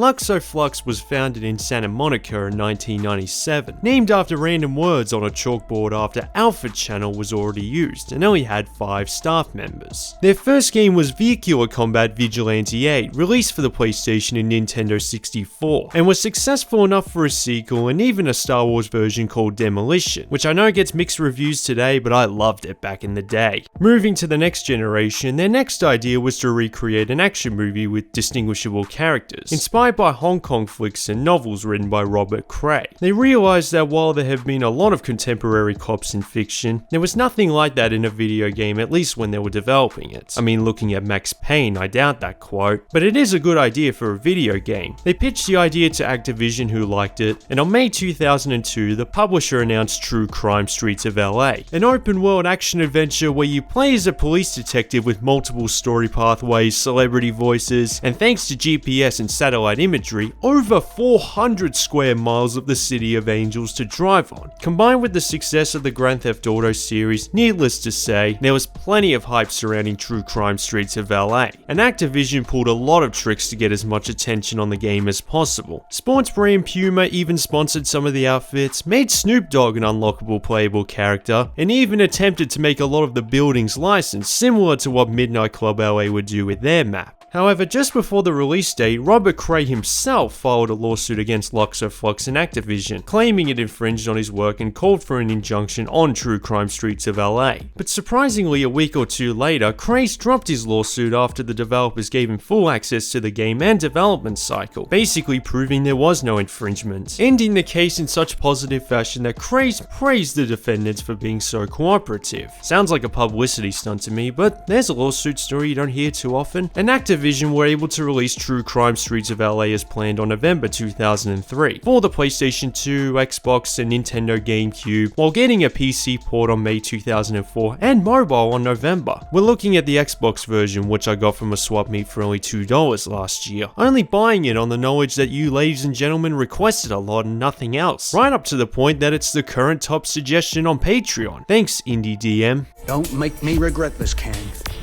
Luxoflux was founded in Santa Monica in 1997, named after random words on a chalkboard after Alpha Channel was already used and only had 5 staff members. Their first game was Vehicular Combat Vigilante 8, released for the PlayStation and Nintendo 64, and was successful enough for a sequel and even a Star Wars version called Demolition, which I know gets mixed reviews today, but I loved it back in the day. Moving to the next generation, their next idea was to recreate an action movie with distinguishable characters, inspired by Hong Kong flicks and novels written by Robert Cray. They realized that while there have been a lot of contemporary cops in fiction, there was nothing like that in a video game, at least when they were developing it. I mean, looking at Max Payne, I doubt that quote, but it is a good idea for a video game. They pitched the idea to Activision, who liked it, and on May 2002, the publisher announced True Crime Streets of LA, an open-world action adventure where you play as a police detective with multiple story pathways, celebrity voices, and thanks to GPS and satellite imagery, over 400 square miles of the City of Angels to drive on. Combined with the success of the Grand Theft Auto series, needless to say, there was plenty of hype surrounding True Crime Streets of LA, and Activision pulled a lot of tricks to get as much attention on the game as possible. Sports brand Puma even sponsored some of the outfits, made Snoop Dogg an unlockable playable character, and even attempted to make a lot of the buildings licensed, similar to what Midnight Club LA would do with their map. However, just before the release date, Robert Cray himself filed a lawsuit against Luxoflux and Activision, claiming it infringed on his work and called for an injunction on True Crime Streets of LA. But surprisingly, a week or two later, Cray dropped his lawsuit after the developers gave him full access to the game and development cycle, basically proving there was no infringement, ending the case in such positive fashion that Cray praised the defendants for being so cooperative. Sounds like a publicity stunt to me, but there's a lawsuit story you don't hear too often, and Activision were able to release True Crime Streets of LA as planned on November 2003 for the PlayStation 2, Xbox, and Nintendo GameCube, while getting a PC port on May 2004 and mobile on November. We're looking at the Xbox version, which I got from a swap meet for only $2 last year, only buying it on the knowledge that you ladies and gentlemen requested a lot and nothing else, right up to the point that it's the current top suggestion on Patreon. Thanks, Indie DM. Don't make me regret this, Kang.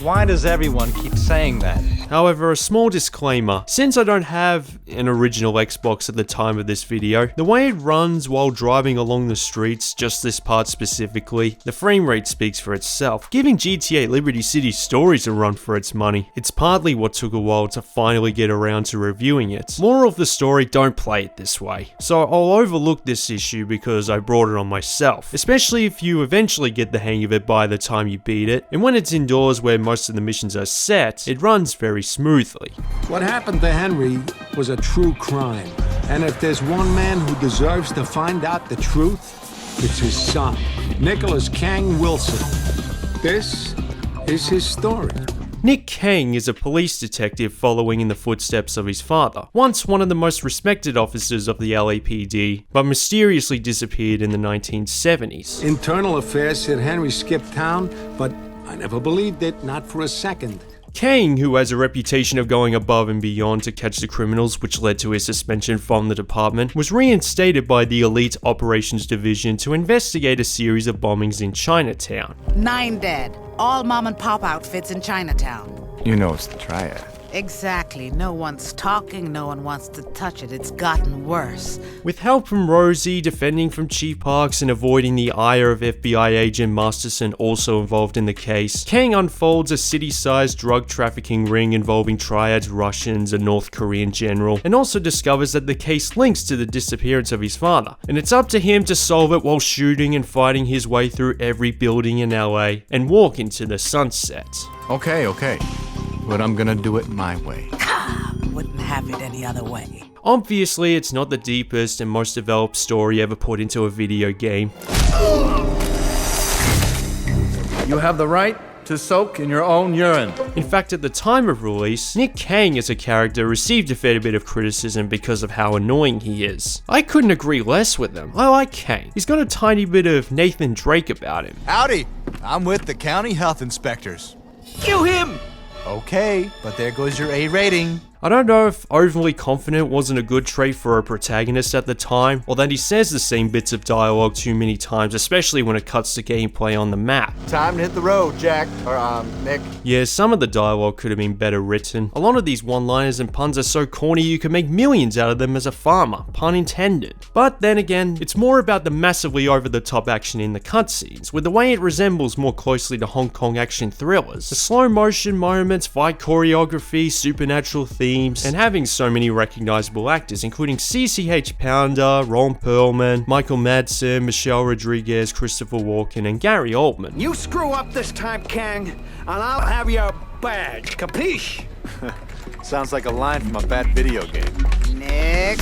Why does everyone keep saying that? However, a small disclaimer, since I don't have an original Xbox at the time of this video, the way it runs while driving along the streets, just this part specifically, the frame rate speaks for itself, giving GTA Liberty City Stories a run for its money. It's partly what took a while to finally get around to reviewing it. Moral of the story, don't play it this way. So I'll overlook this issue because I brought it on myself, especially if you eventually get the hang of it by the time you beat it, and when it's indoors where most of the missions are set, it runs very smoothly. What happened to Henry was a true crime. And if there's one man who deserves to find out the truth, it's his son, Nicholas Kang Wilson. This is his story. Nick Kang is a police detective following in the footsteps of his father, once one of the most respected officers of the LAPD, but mysteriously disappeared in the 1970s. Internal affairs said Henry skipped town, but I never believed it, not for a second. Kang, who has a reputation of going above and beyond to catch the criminals, which led to his suspension from the department, was reinstated by the Elite Operations Division to investigate a series of bombings in Chinatown. 9 dead. All mom-and-pop outfits in Chinatown. You know it's the Triad. Exactly. No one's talking, no one wants to touch it. It's gotten worse. With help from Rosie, defending from Chief Parks and avoiding the ire of FBI agent Masterson, also involved in the case, Kang unfolds a city-sized drug trafficking ring involving Triad's Russians, a North Korean general, and also discovers that the case links to the disappearance of his father, and it's up to him to solve it while shooting and fighting his way through every building in LA and walk into the sunset. Okay. But I'm gonna do it my way. Wouldn't have it any other way. Obviously, it's not the deepest and most developed story ever put into a video game. You have the right to soak in your own urine. In fact, at the time of release, Nick Kang as a character received a fair bit of criticism because of how annoying he is. I couldn't agree less with him. I like Kang. He's got a tiny bit of Nathan Drake about him. Howdy, I'm with the county health inspectors. Kill him! Okay, but there goes your A rating. I don't know if overly confident wasn't a good trait for a protagonist at the time, or that he says the same bits of dialogue too many times, especially when it cuts to gameplay on the map. Time to hit the road, Jack. Or, Nick. Yeah, some of the dialogue could have been better written. A lot of these one-liners and puns are so corny you can make millions out of them as a farmer, pun intended. But then again, it's more about the massively over-the-top action in the cutscenes, with the way it resembles more closely to Hong Kong action thrillers. The slow motion moments, fight choreography, supernatural themes, and having so many recognizable actors, including CCH Pounder, Ron Perlman, Michael Madsen, Michelle Rodriguez, Christopher Walken, and Gary Oldman. You screw up this time, Kang, and I'll have your badge. Capiche? Sounds like a line from a bad video game. Nick.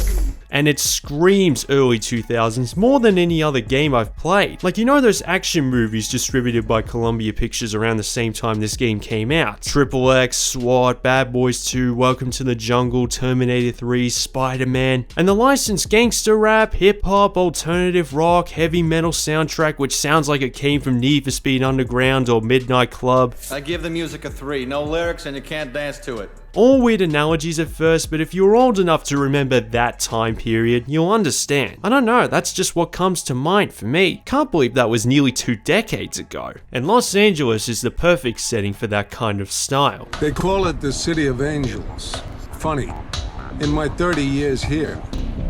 And it screams early 2000s more than any other game I've played. Like, you know those action movies distributed by Columbia Pictures around the same time this game came out? Triple X, SWAT, Bad Boys 2, Welcome to the Jungle, Terminator 3, Spider-Man, and the licensed gangster rap, hip-hop, alternative rock, heavy metal soundtrack which sounds like it came from Need for Speed Underground or Midnight Club. I give the music a 3. No lyrics and you can't dance to it. All weird analogies at first, but if you're old enough to remember that time period, you'll understand. I don't know, that's just what comes to mind for me. Can't believe that was nearly 2 decades ago. And Los Angeles is the perfect setting for that kind of style. They call it the City of Angels. Funny, in my 30 years here,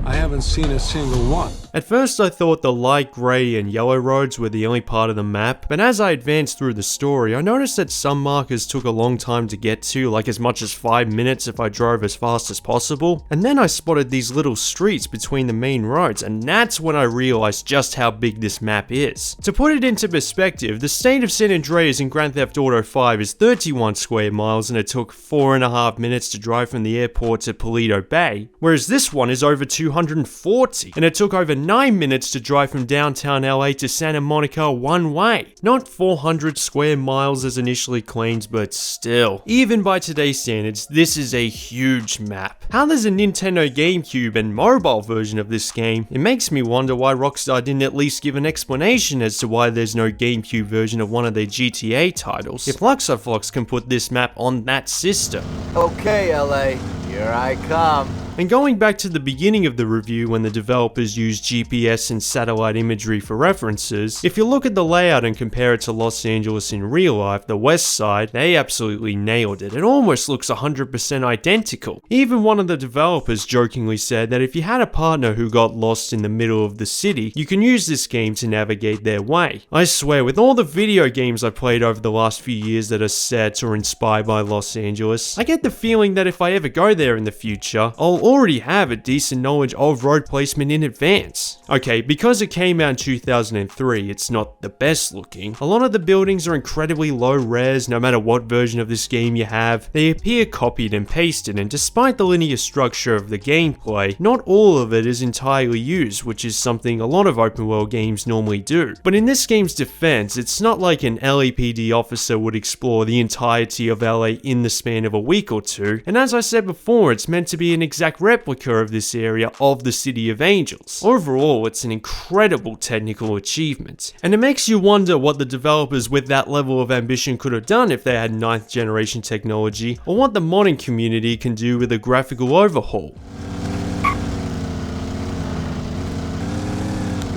I haven't seen a single one. At first I thought the light grey and yellow roads were the only part of the map, but as I advanced through the story, I noticed that some markers took a long time to get to, like as much as 5 minutes if I drove as fast as possible. And then I spotted these little streets between the main roads, and that's when I realized just how big this map is. To put it into perspective, the state of San Andreas in Grand Theft Auto 5 is 31 square miles and it took 4.5 minutes to drive from the airport to Paleto Bay, whereas this one is over 240, and it took over 9 minutes to drive from downtown LA to Santa Monica one way. Not 400 square miles as initially claimed, but still. Even by today's standards, this is a huge map. How there's a Nintendo GameCube and mobile version of this game, it makes me wonder why Rockstar didn't at least give an explanation as to why there's no GameCube version of one of their GTA titles, if Luxoflux can put this map on that system. Okay, LA, here I come. And going back to the beginning of the review when the developers used GPS and satellite imagery for references, if you look at the layout and compare it to Los Angeles in real life, the west side, they absolutely nailed it. It almost looks 100% identical. Even one of the developers jokingly said that if you had a partner who got lost in the middle of the city, you can use this game to navigate their way. I swear, with all the video games I played over the last few years that are set or inspired by Los Angeles, I get the feeling that if I ever go there in the future, I'll already have a decent knowledge of road placement in advance. Okay, because it came out in 2003, it's not the best looking. A lot of the buildings are incredibly low res, no matter what version of this game you have. They appear copied and pasted, and despite the linear structure of the gameplay, not all of it is entirely used, which is something a lot of open world games normally do. But in this game's defense, it's not like an LAPD officer would explore the entirety of LA in the span of a week or two, and as I said before, it's meant to be an exact replica of this area of the City of Angels. Overall, it's an incredible technical achievement, and it makes you wonder what the developers with that level of ambition could have done if they had 9th generation technology, or what the modern community can do with a graphical overhaul.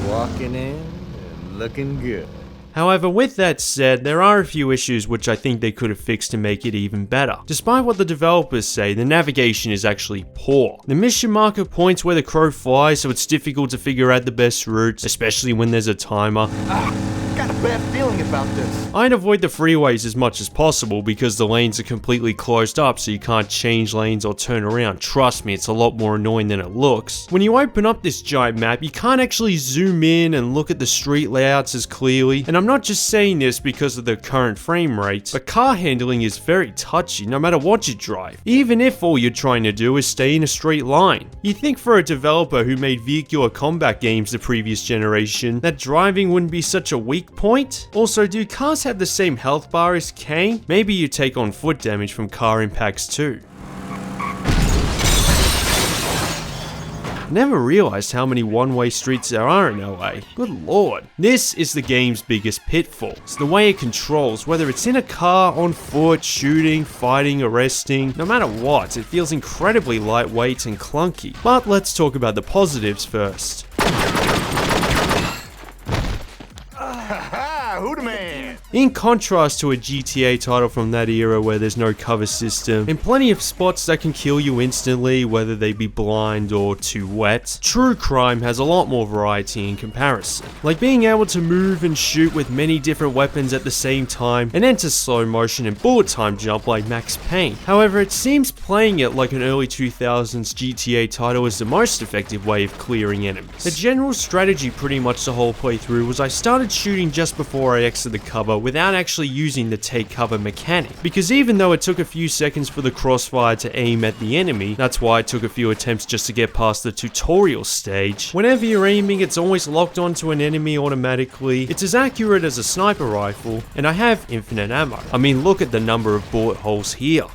Walking in and looking good. However, with that said, there are a few issues which I think they could have fixed to make it even better. Despite what the developers say, the navigation is actually poor. The mission marker points where the crow flies, so it's difficult to figure out the best routes, especially when there's a timer. Got a bad feeling about this. I'd avoid the freeways as much as possible because the lanes are completely closed up, so you can't change lanes or turn around. Trust me, it's a lot more annoying than it looks. When you open up this giant map, you can't actually zoom in and look at the street layouts as clearly, and I'm not just saying this because of the current frame rate, but car handling is very touchy no matter what you drive, even if all you're trying to do is stay in a straight line. You'd think for a developer who made vehicular combat games the previous generation, that driving wouldn't be such a weak point. Also, do cars have the same health bar as Kang? Maybe you take on foot damage from car impacts too. I never realized how many one-way streets there are in LA. Good lord. This is the game's biggest pitfall. It's the way it controls, whether it's in a car, on foot, shooting, fighting, arresting, no matter what, it feels incredibly lightweight and clunky. But let's talk about the positives first. Who the man? In contrast to a GTA title from that era where there's no cover system, and plenty of spots that can kill you instantly, whether they be blind or too wet, True Crime has a lot more variety in comparison. Like being able to move and shoot with many different weapons at the same time, and enter slow motion and bullet time jump like Max Payne. However, it seems playing it like an early 2000s GTA title is the most effective way of clearing enemies. The general strategy pretty much the whole playthrough was I started shooting just before I exited the cover without actually using the take cover mechanic, because even though it took a few seconds for the crossfire to aim at the enemy, that's why it took a few attempts just to get past the tutorial stage. Whenever you're aiming, it's always locked onto an enemy automatically, it's as accurate as a sniper rifle, and I have infinite ammo. I mean, look at the number of bullet holes here.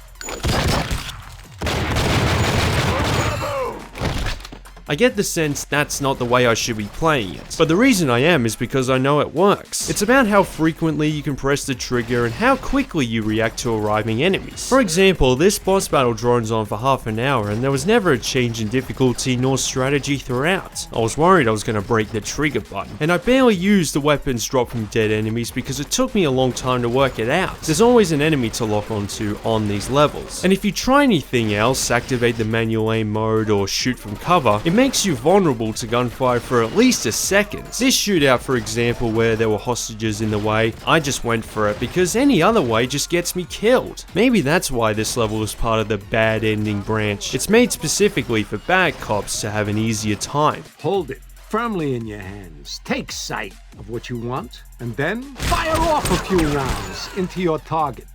I get the sense that's not the way I should be playing it, but the reason I am is because I know it works. It's about how frequently you can press the trigger and how quickly you react to arriving enemies. For example, this boss battle drones on for half an hour and there was never a change in difficulty nor strategy throughout. I was worried I was going to break the trigger button, and I barely used the weapons dropped from dead enemies because it took me a long time to work it out. There's always an enemy to lock onto on these levels, and if you try anything else, activate the manual aim mode or shoot from cover, it makes you vulnerable to gunfire for at least a second. This shootout, for example, where there were hostages in the way, I just went for it because any other way just gets me killed. Maybe that's why this level is part of the bad ending branch. It's made specifically for bad cops to have an easier time. Hold it firmly in your hands. Take sight of what you want, and then fire off a few rounds into your target.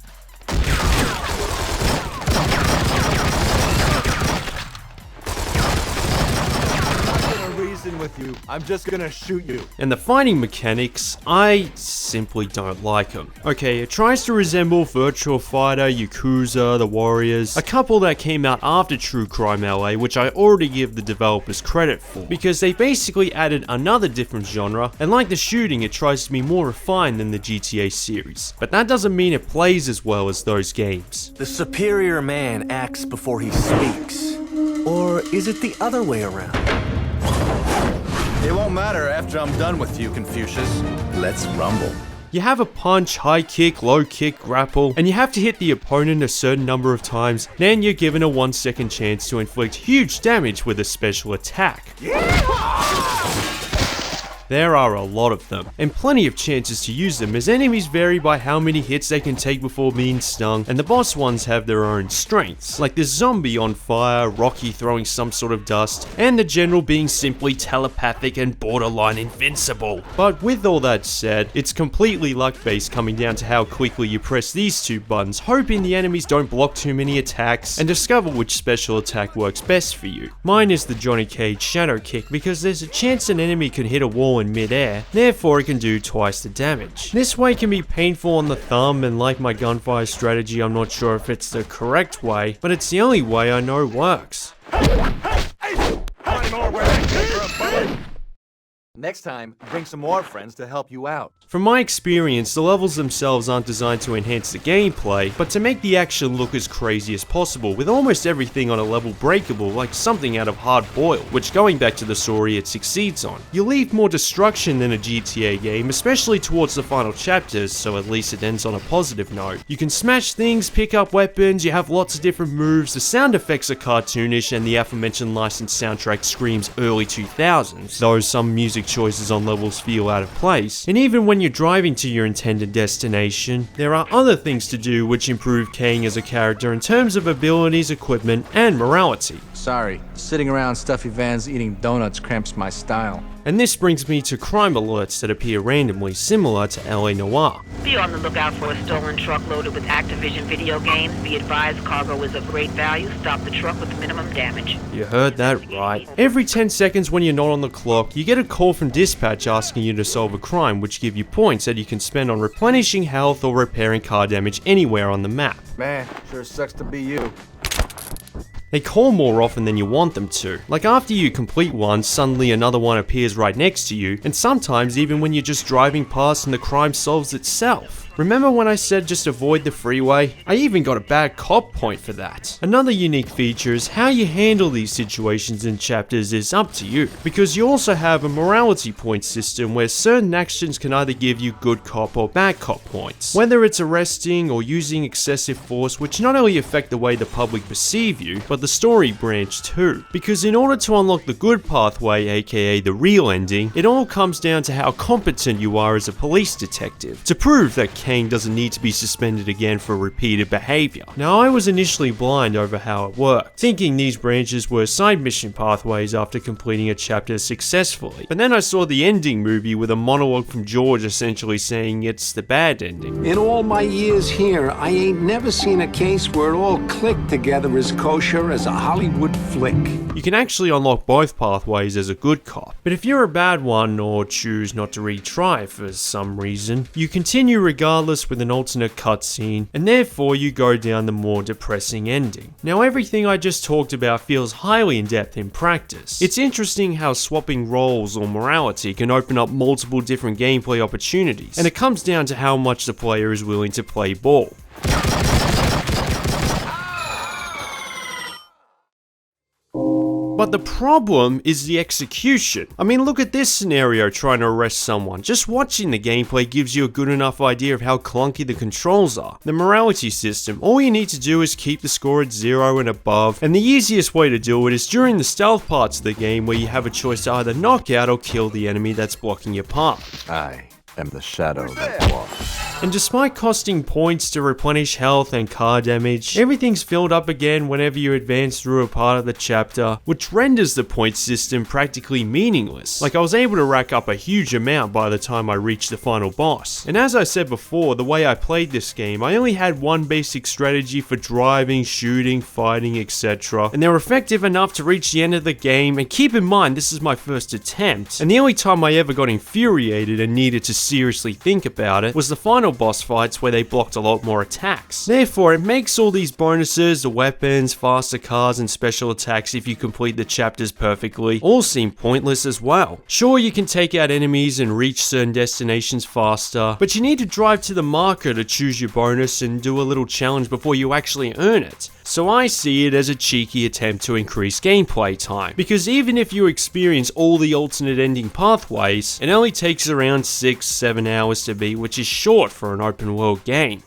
With you, I'm just gonna shoot you. And the fighting mechanics, I simply don't like them. Okay, it tries to resemble Virtua Fighter, Yakuza, The Warriors, a couple that came out after True Crime LA, which I already give the developers credit for, because they basically added another different genre, and like the shooting, it tries to be more refined than the GTA series. But that doesn't mean it plays as well as those games. The superior man acts before he speaks. Or is it the other way around? It won't matter after I'm done with you, Confucius. Let's rumble. You have a punch, high kick, low kick, grapple, and you have to hit the opponent a certain number of times, then you're given a 1-second chance to inflict huge damage with a special attack. There are a lot of them, and plenty of chances to use them as enemies vary by how many hits they can take before being stung, and the boss ones have their own strengths, like the zombie on fire, Rocky throwing some sort of dust, and the general being simply telepathic and borderline invincible. But with all that said, it's completely luck-based coming down to how quickly you press these two buttons, hoping the enemies don't block too many attacks, and discover which special attack works best for you. Mine is the Johnny Cage Shadow Kick because there's a chance an enemy can hit a wall in mid-air, therefore it can do twice the damage. This way can be painful on the thumb, and like my gunfire strategy, I'm not sure if it's the correct way, but it's the only way I know works. Next time, bring some more friends to help you out. From my experience, the levels themselves aren't designed to enhance the gameplay, but to make the action look as crazy as possible, with almost everything on a level breakable like something out of Hard Boiled, which going back to the story it succeeds on. You leave more destruction than a GTA game, especially towards the final chapters, so at least it ends on a positive note. You can smash things, pick up weapons, you have lots of different moves, the sound effects are cartoonish, and the aforementioned licensed soundtrack screams early 2000s, though some music choices on levels feel out of place. And even when you're driving to your intended destination, there are other things to do which improve Kang as a character in terms of abilities, equipment, and morality. Sorry, sitting around stuffy vans eating donuts cramps my style. And this brings me to crime alerts that appear randomly, similar to LA Noire. Be on the lookout for a stolen truck loaded with Activision video games. Be advised cargo is of great value. Stop the truck with minimum damage. You heard that right. Every 10 seconds when you're not on the clock, you get a call from dispatch asking you to solve a crime, which give you points that you can spend on replenishing health or repairing car damage anywhere on the map. Man, sure sucks to be you. They call more often than you want them to. Like after you complete one, suddenly another one appears right next to you, and sometimes even when you're just driving past and the crime solves itself. Remember when I said just avoid the freeway? I even got a bad cop point for that. Another unique feature is how you handle these situations in chapters is up to you, because you also have a morality point system where certain actions can either give you good cop or bad cop points. Whether it's arresting or using excessive force, which not only affect the way the public perceive you, but the story branch too. Because in order to unlock the good pathway, aka the real ending, it all comes down to how competent you are as a police detective, to prove that Kane doesn't need to be suspended again for repeated behavior. Now I was initially blind over how it worked, thinking these branches were side mission pathways after completing a chapter successfully, but then I saw the ending movie with a monologue from George essentially saying it's the bad ending. In all my years here, I ain't never seen a case where it all clicked together as kosher as a Hollywood flick. You can actually unlock both pathways as a good cop, but if you're a bad one or choose not to retry for some reason, you continue regardless with an alternate cutscene, and therefore you go down the more depressing ending. Now everything I just talked about feels highly in depth in practice. It's interesting how swapping roles or morality can open up multiple different gameplay opportunities, and it comes down to how much the player is willing to play ball. But the problem is the execution. I mean, look at this scenario trying to arrest someone. Just watching the gameplay gives you a good enough idea of how clunky the controls are. The morality system, all you need to do is keep the score at 0 and above, and the easiest way to do it is during the stealth parts of the game where you have a choice to either knock out or kill the enemy that's blocking your path. I am the shadow that walks. And despite costing points to replenish health and car damage, everything's filled up again whenever you advance through a part of the chapter, which renders the point system practically meaningless. Like I was able to rack up a huge amount by the time I reached the final boss. And as I said before, the way I played this game, I only had one basic strategy for driving, shooting, fighting, etc. And they were effective enough to reach the end of the game, and keep in mind this is my first attempt, and the only time I ever got infuriated and needed to seriously think about it was the final boss fights where they blocked a lot more attacks. Therefore, it makes all these bonuses, the weapons, faster cars, and special attacks if you complete the chapters perfectly, all seem pointless as well. Sure, you can take out enemies and reach certain destinations faster, but you need to drive to the marker to choose your bonus and do a little challenge before you actually earn it. So I see it as a cheeky attempt to increase gameplay time, because even if you experience all the alternate ending pathways, it only takes around 6-7 hours to beat, which is short for an open world game.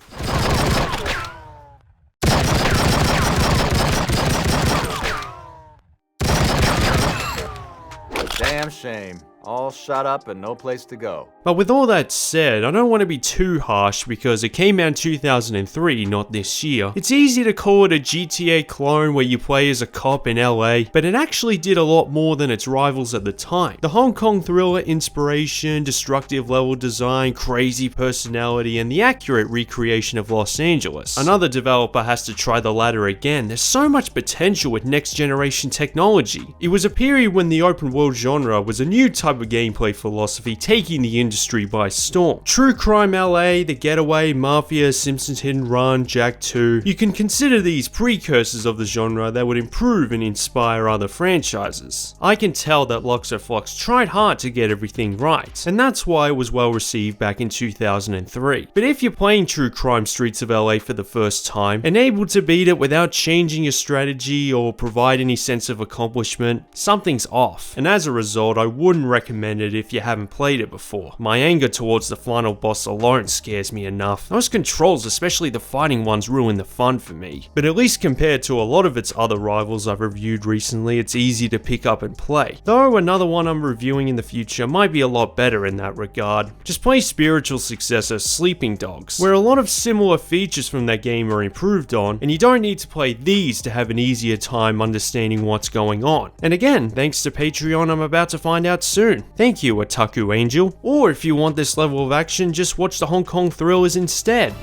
Damn shame. All shut up and no place to go. But with all that said, I don't want to be too harsh because it came out in 2003, not this year. It's easy to call it a GTA clone where you play as a cop in LA, but it actually did a lot more than its rivals at the time. The Hong Kong thriller inspiration, destructive level design, crazy personality, and the accurate recreation of Los Angeles. Another developer has to try the latter again. There's so much potential with next generation technology. It was a period when the open world genre was a new type of gameplay philosophy taking the industry by storm. True Crime LA, The Getaway, Mafia, Simpsons Hit and Run, Jack 2, you can consider these precursors of the genre that would improve and inspire other franchises. I can tell that Luxoflux tried hard to get everything right, and that's why it was well received back in 2003. But if you're playing True Crime Streets of LA for the first time, and able to beat it without changing your strategy or provide any sense of accomplishment, something's off. And as a result, I wouldn't recommend it if you haven't played it before. My anger towards the final boss alone scares me enough. Those controls, especially the fighting ones, ruin the fun for me. But at least compared to a lot of its other rivals I've reviewed recently, it's easy to pick up and play. Though another one I'm reviewing in the future might be a lot better in that regard. Just play spiritual successor Sleeping Dogs, where a lot of similar features from that game are improved on, and you don't need to play these to have an easier time understanding what's going on. And again, thanks to Patreon, I'm about to find out soon. Thank you, Otaku Angel. Or if you want this level of action, just watch the Hong Kong thrillers instead.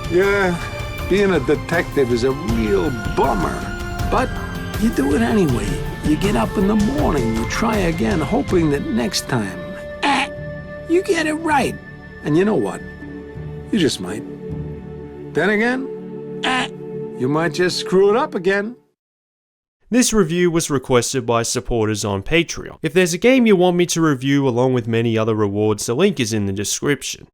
Yeah, being a detective is a real bummer. But you do it anyway. You get up in the morning, you try again, hoping that next time, you get it right. And you know what? You just might. Then again, you might just screw it up again. This review was requested by supporters on Patreon. If there's a game you want me to review along with many other rewards, the link is in the description.